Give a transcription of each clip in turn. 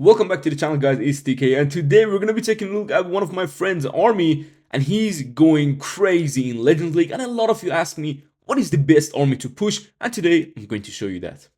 Welcome back to the channel, guys. It's TK, and today we're gonna be taking a look at one of my friend's army, and he's going crazy in Legends League. And a lot of you ask me, what is the best army to push? And today I'm going to show you that.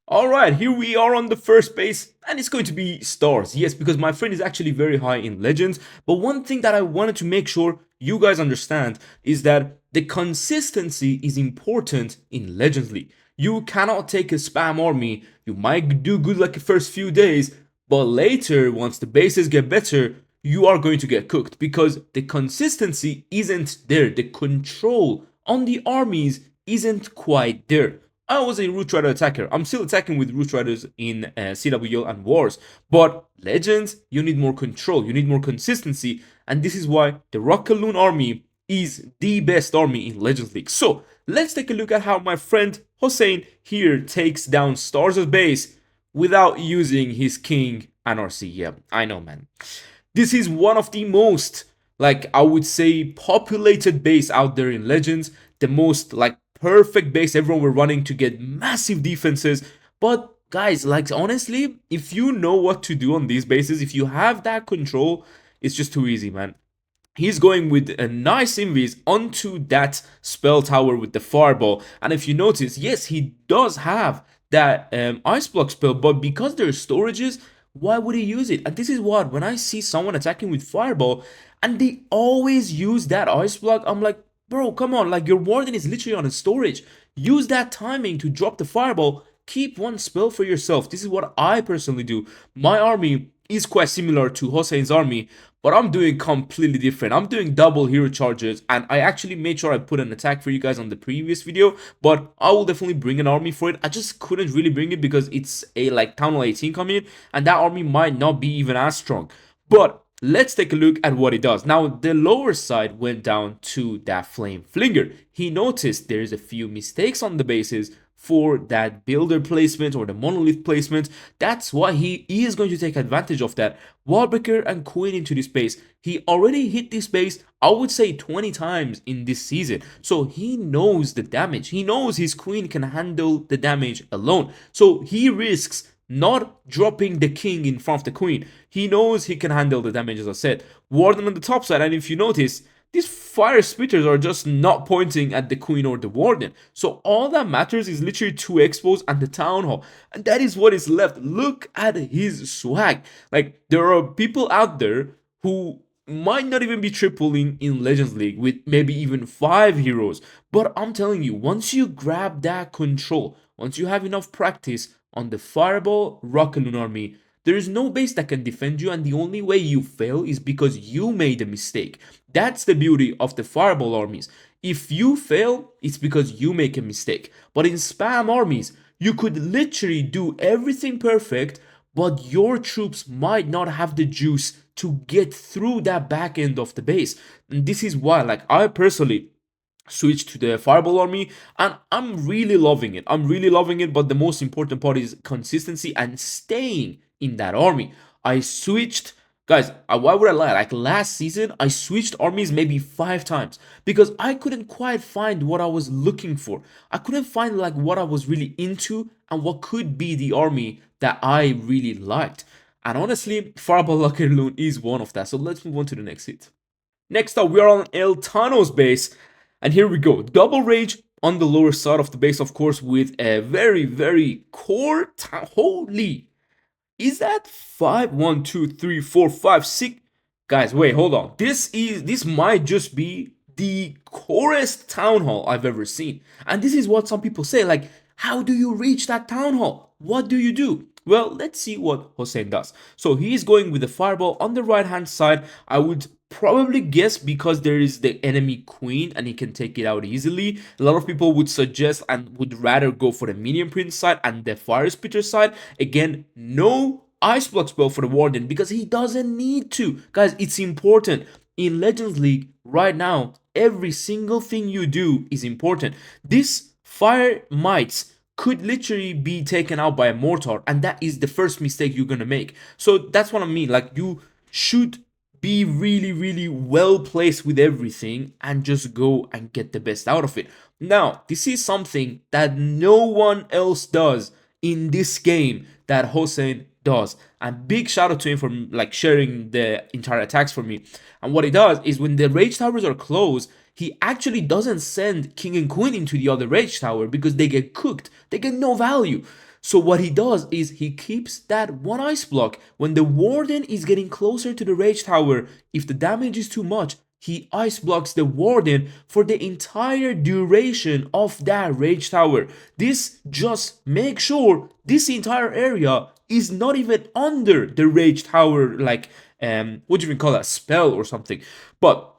Alright, here we are on the first base, and it's going to be stars. Yes, because my friend is actually very high in Legends. But one thing that I wanted to make sure you guys understand is that the consistency is important in Legends League. You cannot take a spam army. You might do good like the first few days, but later, once the bases get better, you are going to get cooked because the consistency isn't there. The control on the armies isn't quite there. I was a Root Rider attacker. I'm still attacking with Root Riders in CWL and Wars. But Legends, you need more control. You need more consistency. And this is why the RocketLoon army is the best army in Legends League. So, let's take a look at how my friend Hossein here takes down Stars' base without using his King NRC. Yeah, I know, man. This is one of the most, I would say, populated base out there in Legends. The most, perfect base everyone were running to get massive defenses. But guys, honestly, if you know what to do on these bases, if you have that control, it's just too easy, man. He's going with a nice invis onto that spell tower with the fireball. And if you notice, yes, he does have that ice block spell, but because there's storages, why would he use it? And this is what, when I see someone attacking with fireball and they always use that ice block, I'm like, bro, come on, your Warden is literally on a storage. Use that timing to drop the fireball. Keep one spell for yourself. This is what I personally do. My army is quite similar to Hossein's army, but I'm doing completely different. I'm doing double hero charges, and I actually made sure I put an attack for you guys on the previous video, but I will definitely bring an army for it. I just couldn't really bring it because it's a Town Hall 18 coming in, and that army might not be even as strong. But let's take a look at what he does. Now, the lower side went down to that Flame Flinger. He noticed there's a few mistakes on the bases for that builder placement or the monolith placement. That's why he is going to take advantage of that. Wallbreaker and Queen into this base. He already hit this base, I would say 20 times in this season. So he knows the damage. He knows his Queen can handle the damage alone. So he risks not dropping the king in front of the queen. He knows he can handle the damage, as I said. Warden on the top side, and if you notice, these fire spitters are just not pointing at the queen or the warden. So all that matters is literally 2 expos and the town hall. And that is what is left. Look at his swag. There are people out there who might not even be tripling in Legends League with maybe even 5 heroes. But I'm telling you, once you grab that control, once you have enough practice on the Fireball RocketLoon army, there is no base that can defend you, and the only way you fail is because you made a mistake. That's the beauty of the Fireball armies. If you fail, it's because you make a mistake. But in spam armies, you could literally do everything perfect, but your troops might not have the juice to get through that back end of the base. And this is why, I personally switched to the Fireball army, and I'm really loving it. But the most important part is consistency and staying in that army. I switched, guys, why would I lie? Last season, I switched armies maybe 5 times because I couldn't quite find what I was looking for. I couldn't find what I was really into and what could be the army that I really liked. And honestly, Fireball RocketLoon is one of that. So let's move on to the next hit. Next up, we are on Eltano's base. And here we go. Double Rage on the lower side of the base, of course, with a very, very core. Holy. Is that 5? 1, 2, 3, 4, 5, 6? Guys, wait, hold on. This might just be the corest town hall I've ever seen. And this is what some people say, how do you reach that town hall? What do you do? Well, let's see what Hossein does. So he is going with the fireball on the right hand side. I would probably guess because there is the enemy queen and he can take it out easily. A lot of people would suggest and would rather go for the minion prince side and the fire spitter side. Again, no ice block spell for the warden because he doesn't need to. Guys, it's important. In Legends League right now, every single thing you do is important. This fire mites could literally be taken out by a mortar, and that is the first mistake you're gonna make. So that's what I mean. You should be really, really well placed with everything and just go and get the best out of it. Now, this is something that no one else does in this game that Hossein does. And big shout out to him for like sharing the entire attacks for me. And what he does is when the rage towers are closed, he actually doesn't send king and queen into the other rage tower because they get cooked. They get no value. So what he does is he keeps that one ice block. When the warden is getting closer to the rage tower, if the damage is too much, he ice blocks the warden for the entire duration of that rage tower. This just makes sure this entire area is not even under the rage tower, like what do you even call that, spell or something. But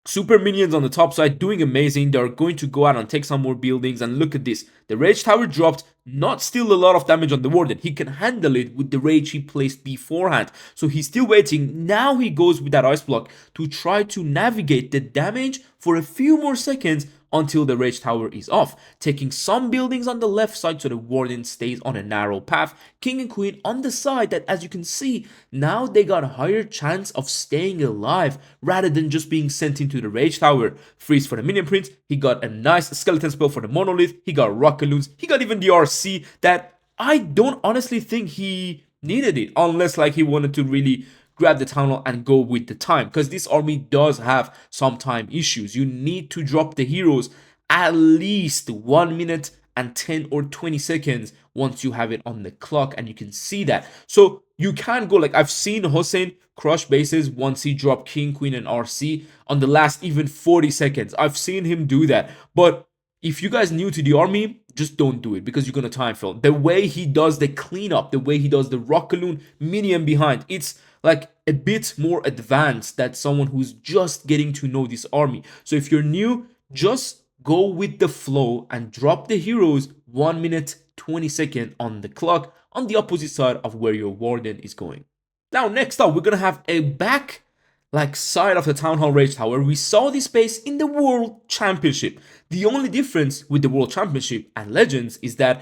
super minions on the top side doing amazing. They're going to go out and take some more buildings. And look at this. The rage tower dropped, not still a lot of damage on the warden. He can handle it with the rage he placed beforehand. So he's still waiting. Now he goes with that ice block to try to navigate the damage for a few more seconds until the rage tower is off, taking some buildings on the left side so the warden stays on a narrow path. King and queen on the side that, as you can see, now they got a higher chance of staying alive rather than just being sent into the rage tower. Freeze for the minion prince. He got a nice skeleton spell for the monolith. He got RocketLoons. He got even the RC that I don't honestly think he needed it, unless like he wanted to really grab the town hall and go with the time, because this army does have some time issues. You need to drop the heroes at least 1 minute and 10 or 20 seconds once you have it on the clock, and you can see that. So you can't go like I've seen Hossein crush bases once he dropped king, queen, and RC on the last even 40 seconds. I've seen him do that. But if you guys new to the army, just don't do it because you're gonna time fail. The way he does the cleanup, the way he does the RocketLoon minion behind, it's like a bit more advanced than someone who's just getting to know this army. So if you're new, just go with the flow and drop the heroes 1 minute 20 seconds on the clock on the opposite side of where your warden is going. Now next up, we're gonna have a back like side of the town hall rage tower. We saw this base in the world championship. The only difference with the world championship and legends is that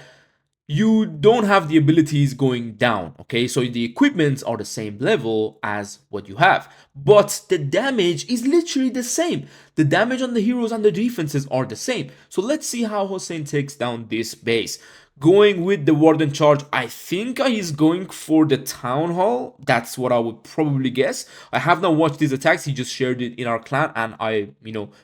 you don't have the abilities going down, okay? So the equipments are the same level as what you have, but the damage is literally the same. The damage on the heroes and the defenses are the same. So let's see how Hossein takes down this base. Going with the warden charge, I think he's going for the town hall. That's what I would probably guess. I have not watched these attacks. He just shared it in our clan, and I,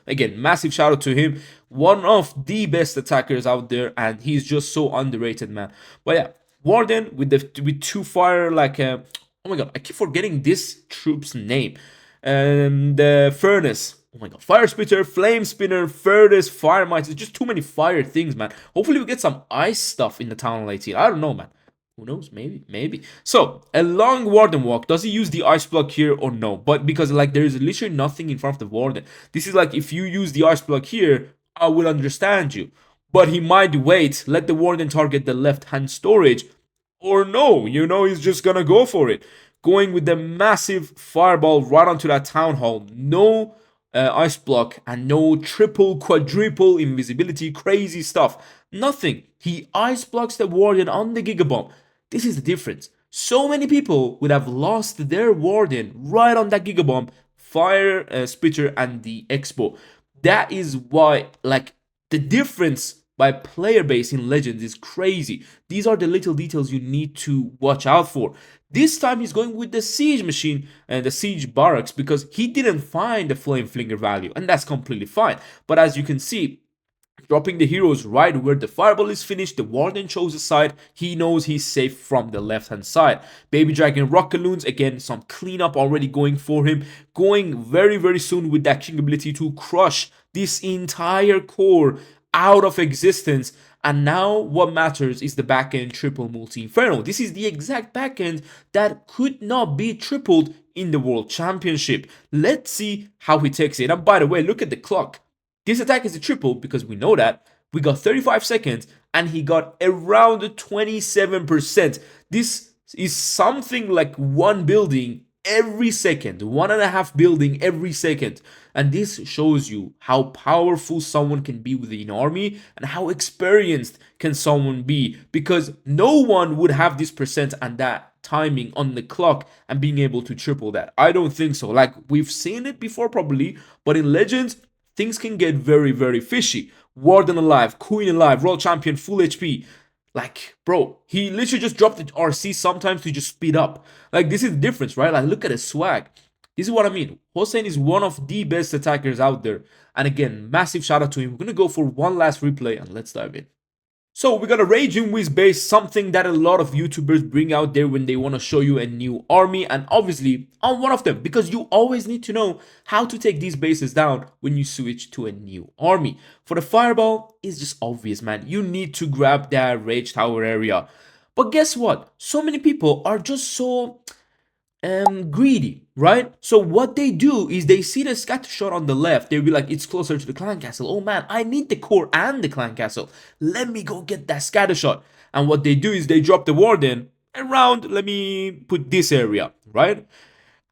again, massive shout out to him. One of the best attackers out there, and he's just so underrated, man. But yeah, warden with two fire, like oh my god, I keep forgetting this troop's name. The furnace. Oh my god, fire spitter, flame spinner, furnace, fire mites. It's just too many fire things, man. Hopefully we get some ice stuff in the town hall 18. I don't know, man. Who knows? Maybe. So, a long warden walk. Does he use the ice block here or no? But because like there is literally nothing in front of the warden. This is like if you use the ice block here, I will understand you. But he might wait, let the warden target the left hand storage. Or no, he's just gonna go for it. Going with the massive fireball right onto that town hall. No ice block and no triple, quadruple invisibility, crazy stuff. Nothing. He ice blocks the warden on the gigabomb. This is the difference. So many people would have lost their warden right on that gigabomb, fire spitter, and the expo. That is why, like, the difference by player base in Legends is crazy. These are the little details you need to watch out for. This time he's going with the siege machine and the siege barracks because he didn't find the flame flinger value, and that's completely fine. But as you can see, dropping the heroes right where the fireball is finished, the warden chose a side. He knows he's safe from the left hand side. Baby dragon RocketLoons, again, some cleanup already going for him. Going very soon with that king ability to crush this entire core out of existence. And now what matters is the backend triple multi inferno. This is the exact backend that could not be tripled in the world championship. Let's see how he takes it. And by the way, look at the clock. This attack is a triple because we know that. We got 35 seconds and he got around 27%. This is something like one building every second, 1.5 building every second. And this shows you how powerful someone can be within an army and how experienced can someone be, because no one would have this percent and that timing on the clock and being able to triple that. I don't think so. Like, we've seen it before probably, but in Legends things can get very fishy. Warden alive, Queen alive, World Champion full HP. Like, bro, he literally just dropped the RC sometimes to just speed up. Like, this is the difference, right? Like, look at his swag. This is what I mean. Hossein is one of the best attackers out there. And again, massive shout out to him. We're gonna go for one last replay and let's dive in. So we got a Raging Wiz base, something that a lot of YouTubers bring out there when they want to show you a new army, and obviously I'm one of them because you always need to know how to take these bases down when you switch to a new army. For the Fireball, it's just obvious, man. You need to grab that Rage Tower area. But guess what? So many people are just so greedy, right? So what they do is they see the scatter shot on the left, they'll be like, it's closer to the clan castle. Oh man, I need the core and the clan castle. Let me go get that scatter shot. And what they do is they drop the Warden around, let me put this area, right?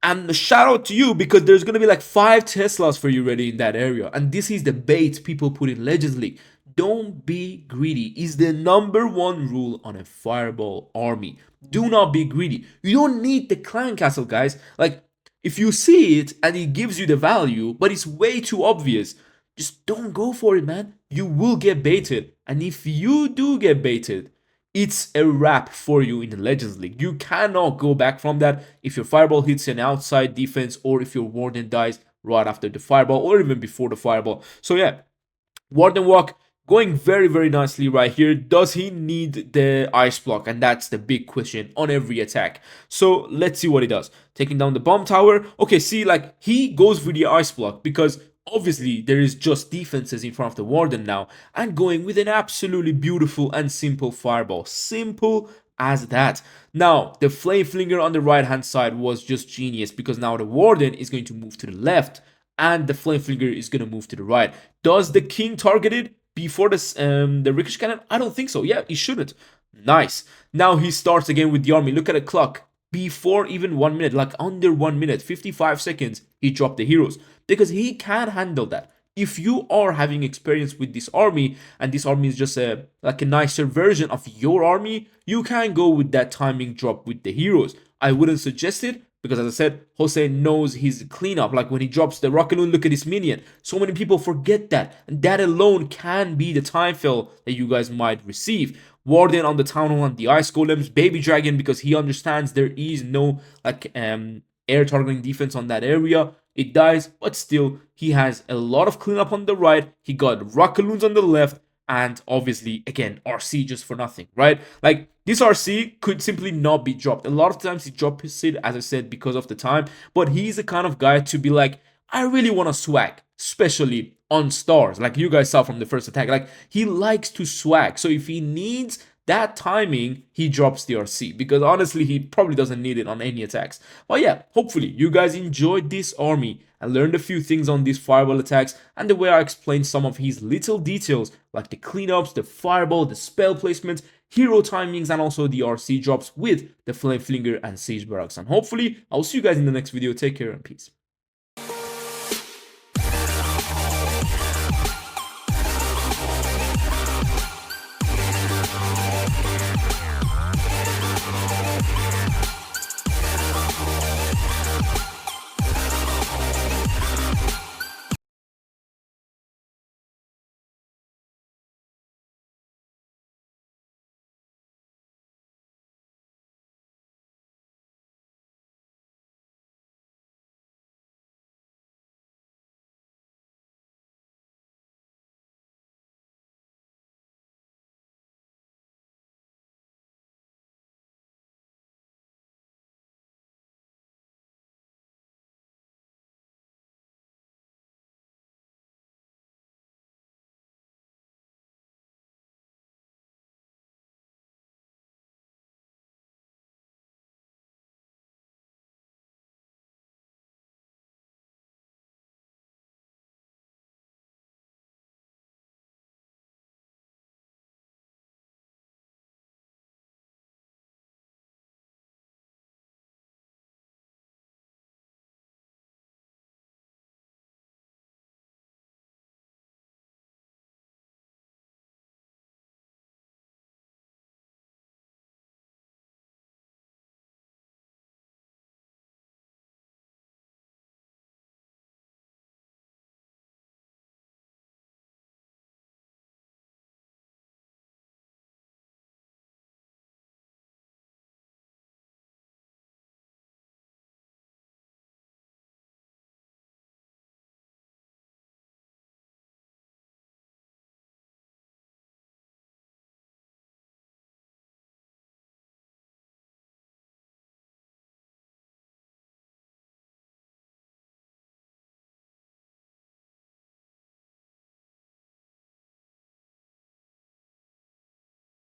And shout out to you because there's gonna be like 5 Teslas for you ready in that area. And this is the bait people put in Legends League. Don't be greedy is the #1 rule on a Fireball army. Do not be greedy. You don't need the clan castle, guys. Like, if you see it and it gives you the value, but it's way too obvious, just don't go for it, man. You will get baited. And if you do get baited, it's a wrap for you in the Legends League. You cannot go back from that if your Fireball hits an outside defense or if your Warden dies right after the Fireball or even before the Fireball. So yeah, Warden walk going very, very nicely right here. Does he need the ice block? And that's the big question on every attack. So let's see what he does. Taking down the bomb tower. Okay, see, like, he goes for the ice block because obviously there is just defenses in front of the Warden now, and going with an absolutely beautiful and simple Fireball. Simple as that. Now, the Flame Flinger on the right hand side was just genius because now the Warden is going to move to the left and the Flame Flinger is going to move to the right. Does the King target it before this, the Ricochet Cannon? I don't think so. Yeah, he shouldn't. Nice. Now he starts again with the army. Look at the clock. Before even 1 minute, like under 1 minute, 55 seconds, he dropped the heroes because he can handle that. If you are having experience with this army and this army is just like a nicer version of your army, you can go with that timing drop with the heroes. I wouldn't suggest it because, as I said, Hossein knows his cleanup. Like when he drops the RocketLoon, look at his minion. So many people forget that, and that alone can be the time fill that you guys might receive. Warden on the Town Hall and the Ice Golems, Baby Dragon because he understands there is no like air targeting defense on that area. It dies, but still he has a lot of cleanup on the right. He got RocketLoons on the left, and obviously again RC just for nothing, right? Like this RC could simply not be dropped. A lot of times he drops it, as I said, because of the time, but he's the kind of guy to be like, I really want to swag, especially on stars, like you guys saw from the first attack. Like he likes to swag, so if he needs that timing, he drops the RC because honestly he probably doesn't need it on any attacks. But yeah, hopefully you guys enjoyed this army and learned a few things on these Fireball attacks and the way I explained some of his little details like the cleanups, the Fireball, the spell placement, hero timings, and also the RC drops with the Flame Flinger and Siege Barracks. And hopefully I'll see you guys in the next video. Take care and peace.